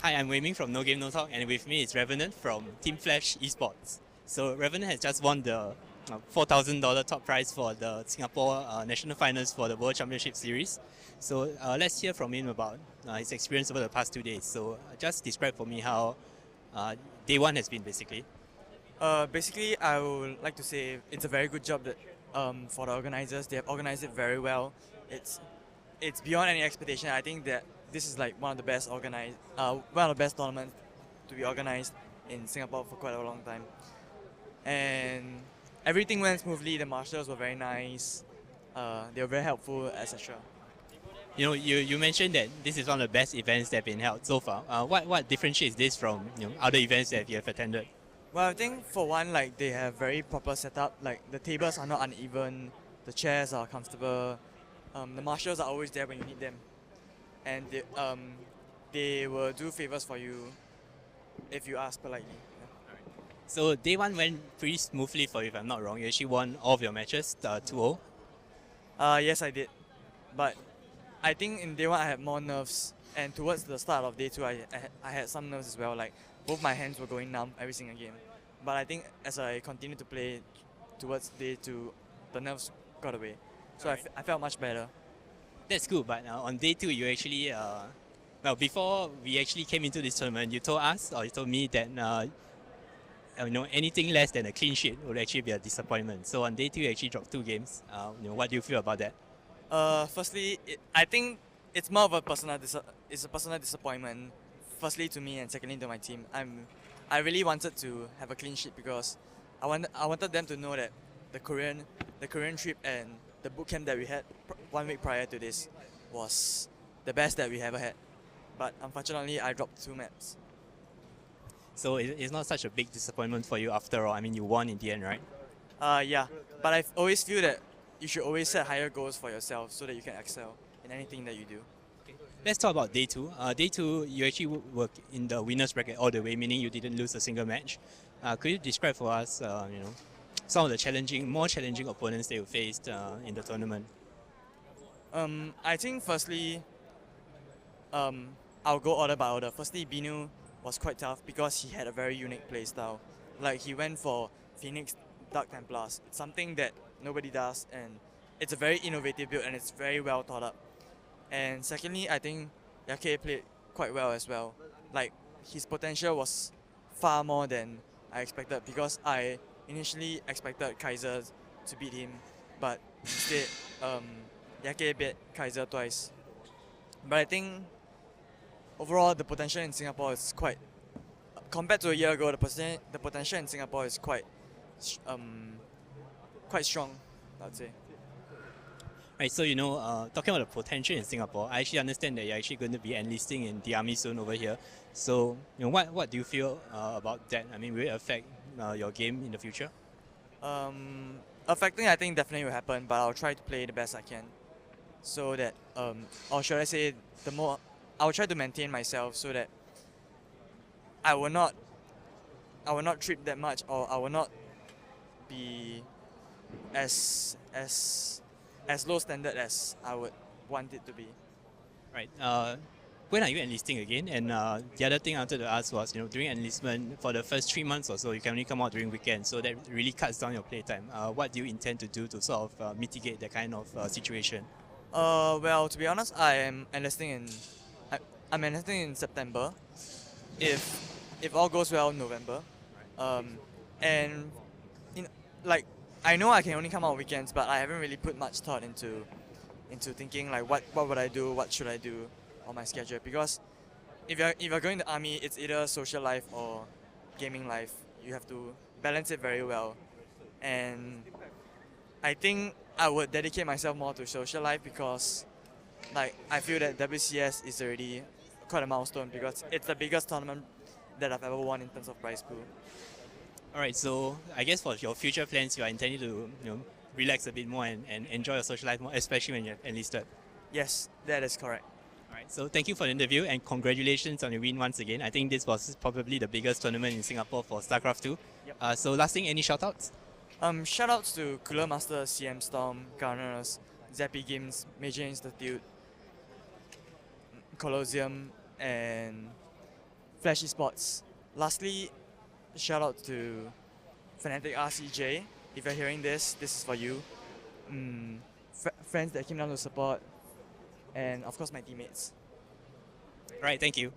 Hi, I'm Wei Ming from No Game No Talk, and with me is Revenant from Team Flash Esports. So Revenant has just won the $4,000 top prize for the Singapore National Finals for the World Championship Series. So let's hear from him about his experience over the past 2 days. So just describe for me how uh, day one has been basically. Basically, I would like to say it's a very good job that for the organizers. They have organized it very well. It's it's beyond any expectation. I think that this is like one of the best tournaments to be organized in Singapore for quite a long time. And everything went smoothly. The marshals were very nice. They were very helpful, etc. You mentioned that this is one of the best events that have been held so far. What differentiates this from other events that you have attended? Well, I think for one, like they have very proper setup. Like the tables are not uneven, the chairs are comfortable. The marshals are always there when you need them, and they will do favors for you if you ask politely. So day one went pretty smoothly for you, if I'm not wrong. You actually won all of your matches 2-0. Yes, I did, but I think in day one I had more nerves, and towards the start of day two, I had some nerves as well. Like both my hands were going numb every single game, but I think as I continued to play towards day two, the nerves got away, so I felt much better. That's good, but on day two, you actually, before we actually came into this tournament, you told us, or you told me that anything less than a clean sheet would actually be a disappointment. So on day two, you actually dropped 2 games. What do you feel about that? Firstly, I think it's more of a it's a personal disappointment. Firstly to me and secondly to my team. I really wanted to have a clean sheet because I wanted them to know that the Korean trip and the boot camp that we had 1 week prior to this was the best that we ever had. But unfortunately, I dropped 2 maps. So it's not such a big disappointment for you after all. I mean, you won in the end, right? Yeah, but I always feel that you should always set higher goals for yourself so that you can excel in anything that you do. Let's talk about day two. Day two, you actually work in the winners bracket all the way, meaning you didn't lose a single match. Could you describe for us, some of the more challenging opponents that you faced in the tournament? I think firstly, I'll go order by order. Firstly, Binu was quite tough because he had a very unique play style. Like he went for Phoenix Dark Templars. It's something that nobody does, and it's a very innovative build and it's very well thought up. And secondly, I think Yake played quite well as well. Like his potential was far more than I expected because I initially expected Kaiser to beat him, but instead Yake beat Kaiser twice. But I think overall the potential in Singapore is quite compared to a year ago. The potential in Singapore is quite strong, I'd say. Right, so talking about the potential in Singapore, I actually understand that you're actually going to be enlisting in the army soon over here. So, what do you feel about that? I mean, will it affect your game in the future? Affecting, I think definitely will happen, but I'll try to play the best I can, so that or should I say, I'll try to maintain myself so that I will not I will not trip that much, or I will not be as low standard as I would want it to be. Right. When are you enlisting again? And the other thing I wanted to ask was, during enlistment for the first 3 months or so, you can only come out during weekends, so that really cuts down your playtime. What do you intend to do to sort of mitigate that kind of situation? Well, to be honest, I, I'm enlisting in September. If all goes well, November. Um, and in like I know I can only come out weekends, but I haven't really put much thought into thinking like what would I do, what should I do on my schedule, because if you're going to army, it's either social life or gaming life. You have to balance it very well, and I think I would dedicate myself more to social life because like I feel that WCS is already quite a milestone because it's the biggest tournament that I've ever won in terms of prize pool. All right, so I guess for your future plans, you are intending to relax a bit more and enjoy your social life more, especially when you're enlisted. Yes, that is correct. All right, so thank you for the interview and congratulations on your win once again. I think this was probably the biggest tournament in Singapore for StarCraft 2. Yep. So last thing, any shoutouts? Shoutouts to Cooler Master, CM Storm, Garners, Zappy Games, Major Institute, Colosseum, and Flash Esports. Lastly, shout out to Fnatic RCJ. If you're hearing this, this is for you. Friends that came down to support, and of course my teammates. Right, thank you.